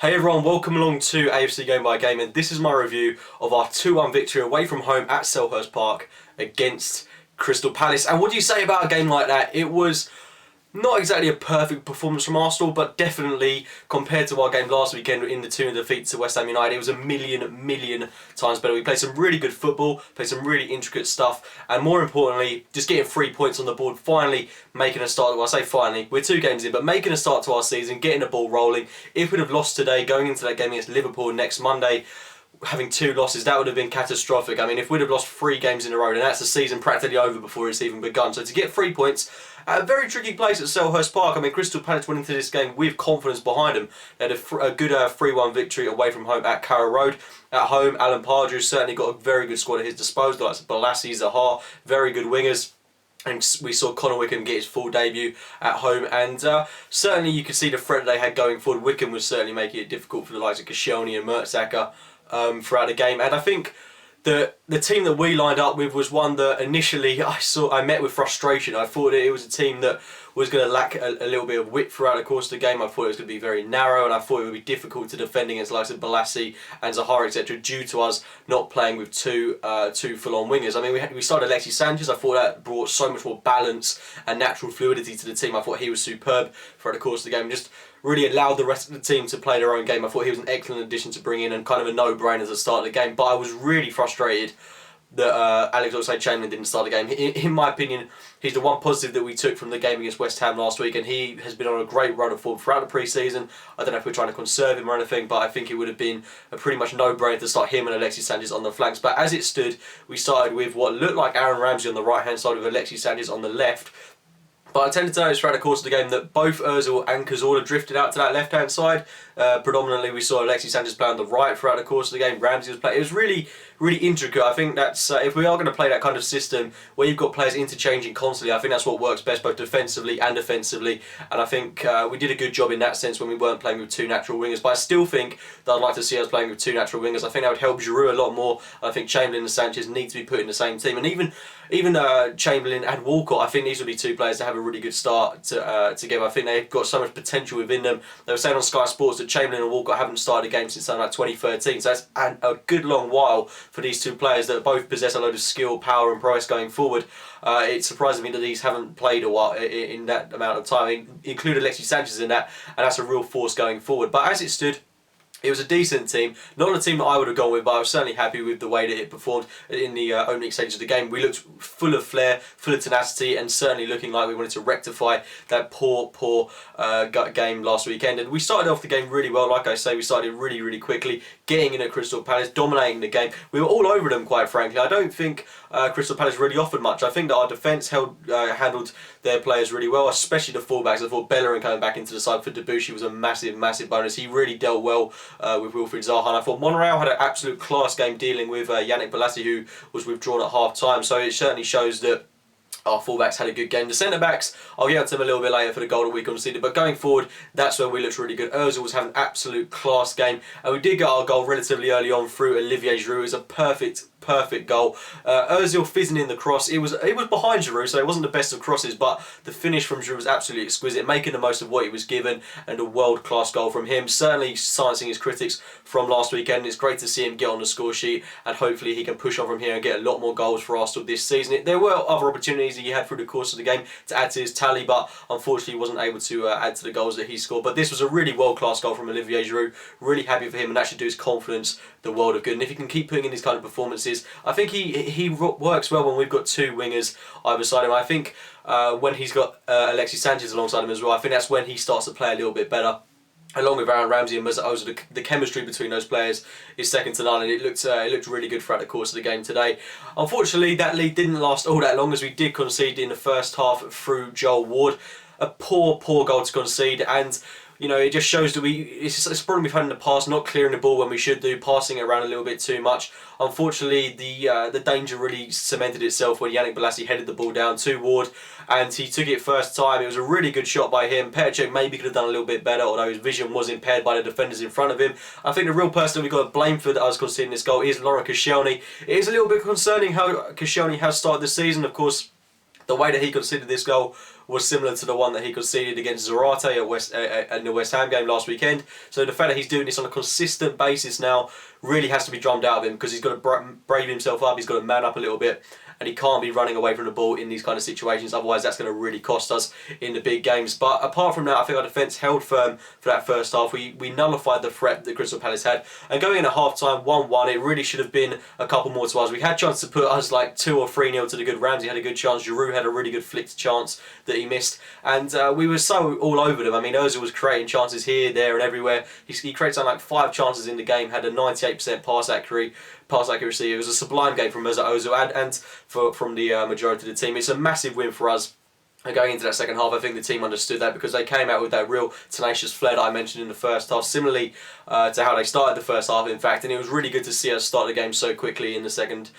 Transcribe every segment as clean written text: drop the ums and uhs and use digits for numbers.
Hey everyone, welcome along to AFC Game by Game, and this is my review of our 2-1 victory away from home at Selhurst Park against Crystal Palace. And what do you say about a game like that? It was not exactly a perfect performance from Arsenal, but definitely compared to our game last weekend in the 2-0 defeat to West Ham United, it was a million times better. We played some really good football, played some really intricate stuff, and more importantly, just getting 3 points on the board, finally making a start. Well, I say finally, we're 2 games in, but making a start to our season, getting the ball rolling. If we'd have lost today, going into that game against Liverpool next Monday, having 2 losses, that would have been catastrophic. I mean, if we'd have lost 3 games in a row, then that's the season practically over before it's even begun. So to get 3 points at a very tricky place at Selhurst Park, I mean, Crystal Palace went into this game with confidence behind them. They had a good 3-1 victory away from home at Carrow Road. At home, Alan Pardew certainly got a very good squad at his disposal. Like Balassi, Zaha, very good wingers. And we saw Connor Wickham get his full debut at home, and certainly you could see the threat they had going forward. Wickham was certainly making it difficult for the likes of Koscielny and Mertesacker throughout the game. And I think the team that we lined up with was one that initially I met with frustration. I thought it was a team that was going to lack a little bit of width throughout the course of the game. I thought it was going to be very narrow, and I thought it would be difficult to defend against the likes of Balassi and Zaha, etc., due to us not playing with two full-on wingers. I mean, we started Alexis Sanchez. I thought that brought so much more balance and natural fluidity to the team. I thought he was superb throughout the course of the game. Just really allowed the rest of the team to play their own game. I thought he was an excellent addition to bring in and kind of a no-brainer at the start of the game. But I was really frustrated that Alex Oxlade-Chamberlain didn't start the game. In my opinion, he's the one positive that we took from the game against West Ham last week, and he has been on a great run of form throughout the pre-season. I don't know if we're trying to conserve him or anything, but I think it would have been a pretty much no-brainer to start him and Alexis Sanchez on the flanks. But as it stood, we started with what looked like Aaron Ramsey on the right-hand side with Alexis Sanchez on the left. But I tended to notice throughout the course of the game that both Ozil and Cazorla drifted out to that left-hand side. Predominantly, we saw Alexis Sanchez play on the right throughout the course of the game. Ramsey was playing. It was really intricate. I think that's if we are going to play that kind of system where you've got players interchanging constantly, I think that's what works best, both defensively and offensively. And I think we did a good job in that sense when we weren't playing with 2 natural wingers. But I still think that I'd like to see us playing with 2 natural wingers. I think that would help Giroud a lot more. I think Chamberlain and Sanchez need to be put in the same team, and even Chamberlain and Walcott, I think these would be 2 players to have a really good start together. I think they've got so much potential within them. They were saying on Sky Sports that Chamberlain and Walcott haven't started a game since something like 2013, so that's a good long while for these 2 players that both possess a load of skill, power and prowess going forward. It surprises me that these haven't played a while in that amount of time. Include Alexis Sanchez in that, and that's a real force going forward. But as it stood, it was a decent team, not a team that I would have gone with, but I was certainly happy with the way that it performed in the opening stages of the game. We looked full of flair, full of tenacity, and certainly looking like we wanted to rectify that poor game last weekend. And we started off the game really well. Like I say, we started really quickly, getting in at Crystal Palace, dominating the game. We were all over them, quite frankly. I don't think Crystal Palace really offered much. I think that our defence handled their players really well, especially the fullbacks. I thought Bellerin coming back into the side for Debuchy was a massive bonus. He really dealt well with Wilfried Zaha. And I thought Monreal had an absolute class game dealing with Yannick Balassi, who was withdrawn at half-time. So it certainly shows that our fullbacks had a good game. The centre-backs, I'll get to them a little bit later for the goal that we conceded, but going forward, that's where we looked really good. Ozil was having an absolute class game, and we did get our goal relatively early on through Olivier Giroud. It was a perfect goal. Ozil fizzing in the cross. It was behind Giroud, so it wasn't the best of crosses, but the finish from Giroud was absolutely exquisite, making the most of what he was given, and a world-class goal from him. Certainly silencing his critics from last weekend. It's great to see him get on the score sheet, and hopefully he can push on from here and get a lot more goals for Arsenal this season. There were other opportunities that he had through the course of the game to add to his tally, but unfortunately he wasn't able to add to the goals that he scored. But this was a really world-class goal from Olivier Giroud. Really happy for him, and that should do his confidence the world of good. And if he can keep putting in these kind of performances, I think he works well when we've got 2 wingers either side of him. I think when he's got Alexis Sanchez alongside him as well, I think that's when he starts to play a little bit better. Along with Aaron Ramsey and Mesut Ozil, the chemistry between those players is second to none, and it looked really good throughout the course of the game today. Unfortunately, that lead didn't last all that long, as we did concede in the first half through Joel Ward. A poor goal to concede, and you know, it just shows that it's a problem we've had in the past, not clearing the ball when we should do, passing it around a little bit too much. Unfortunately, the danger really cemented itself when Yannick Balassi headed the ball down to Ward, and he took it first time. It was a really good shot by him. Petr Cech maybe could have done a little bit better, although his vision was impaired by the defenders in front of him. I think the real person that we've got to blame for us conceding this goal is Laurent Koscielny. It is a little bit concerning how Koscielny has started the season. Of course, the way that he conceded this goal was similar to the one that he conceded against Zarate in the West Ham game last weekend. So the fact that he's doing this on a consistent basis now really has to be drummed out of him, because he's got to brave himself up, he's got to man up a little bit, and he can't be running away from the ball in these kind of situations, otherwise that's going to really cost us in the big games. But apart from that, I think our defence held firm for that first half. We nullified the threat that Crystal Palace had, and going in at half-time 1-1, it really should have been a couple more to us. We had chances to put us like 2 or 3-0 to the good. Ramsey had a good chance, Giroud had a really good flicked chance that he missed, and we were so all over them. I mean, Ozil was creating chances here, there and everywhere. He created something like 5 chances in the game, had a 98% pass accuracy. It was a sublime game from Mesut Ozil and from the majority of the team. It's a massive win for us. And going into that second half, I think the team understood that, because they came out with that real tenacious flair that I mentioned in the first half, similarly to how they started the first half, in fact. And it was really good to see us start the game so quickly in the second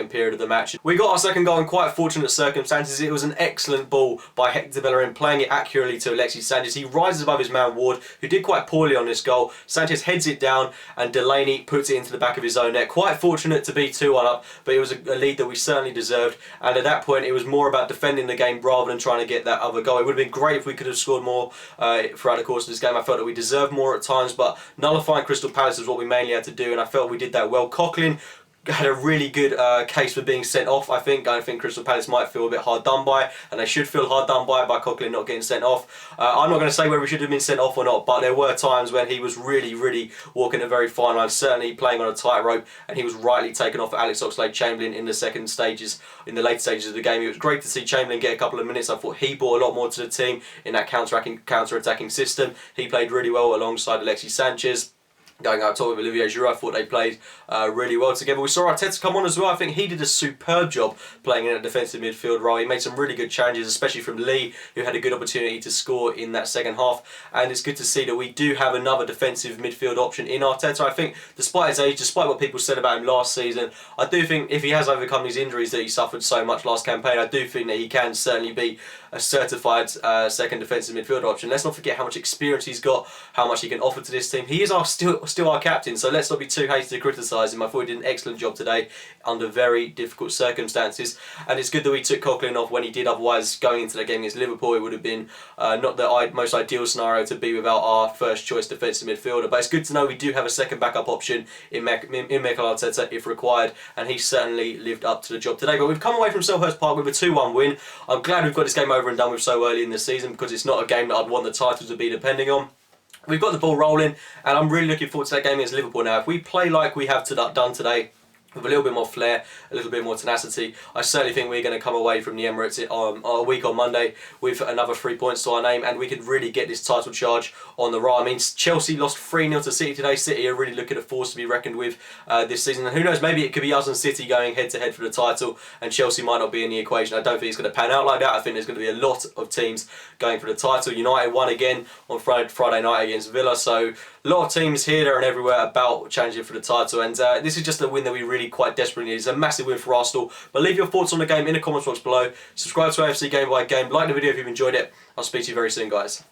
period of the match. We got our second goal in quite fortunate circumstances. It was an excellent ball by Hector Bellerin, playing it accurately to Alexis Sanchez. He rises above his man Ward, who did quite poorly on this goal. Sanchez heads it down, and Delaney puts it into the back of his own net. Quite fortunate to be 2-1 up, but it was a lead that we certainly deserved. And at that point, it was more about defending the game rather than trying to get that other goal. It would have been great if we could have scored more throughout the course of this game. I felt that we deserved more at times, but nullifying Crystal Palace is what we mainly had to do, and I felt we did that well. Coughlin had a really good case for being sent off. I think Crystal Palace might feel a bit hard done by, and they should feel hard done by Coughlin not getting sent off. I'm not going to say whether he should have been sent off or not, but there were times when he was really walking a very fine line, certainly playing on a tightrope, and he was rightly taken off for Alex Oxlade-Chamberlain in the later stages of the game. It was great to see Chamberlain get a couple of minutes. I thought he brought a lot more to the team in that counter-attacking system. He played really well alongside Alexis Sanchez. Going out top with Olivier Giroud, I thought they played really well together. We saw Arteta come on as well. I think he did a superb job playing in a defensive midfield role. He made some really good challenges, especially from Lee, who had a good opportunity to score in that second half. And it's good to see that we do have another defensive midfield option in Arteta. I think, despite his age, despite what people said about him last season, I do think if he has overcome these injuries that he suffered so much last campaign, I do think that he can certainly be a certified second defensive midfield option. Let's not forget how much experience he's got, how much he can offer to this team. He is still our captain, so let's not be too hasty to criticise him. I thought he did an excellent job today under very difficult circumstances, and it's good that we took Coughlin off when he did. Otherwise, going into the game against Liverpool, it would have been not the most ideal scenario to be without our first choice defensive midfielder. But it's good to know we do have a second backup option in Mikel Arteta if required, and he certainly lived up to the job today. But we've come away from Selhurst Park with a 2-1 win. I'm glad we've got this game over and done with so early in the season, because it's not a game that I'd want the title to be depending on. We've got the ball rolling, and I'm really looking forward to that game against Liverpool now. If we play like we have done today, with a little bit more flair, a little bit more tenacity, I certainly think we're going to come away from the Emirates a week on Monday with another 3 points to our name, and we could really get this title charge on the right. I mean, Chelsea lost 3-0 to City today. City are really looking at a force to be reckoned with this season, and who knows, maybe it could be us and City going head-to-head for the title, and Chelsea might not be in the equation. I don't think it's going to pan out like that. I think there's going to be a lot of teams going for the title. United won again on Friday night against Villa, so a lot of teams here, there and everywhere about challenging for the title, and this is just a win that we really quite desperately need. It's a massive win for Arsenal. But leave your thoughts on the game in the comments box below. Subscribe to AFC Game by Game. Like the video if you've enjoyed it. I'll speak to you very soon, guys.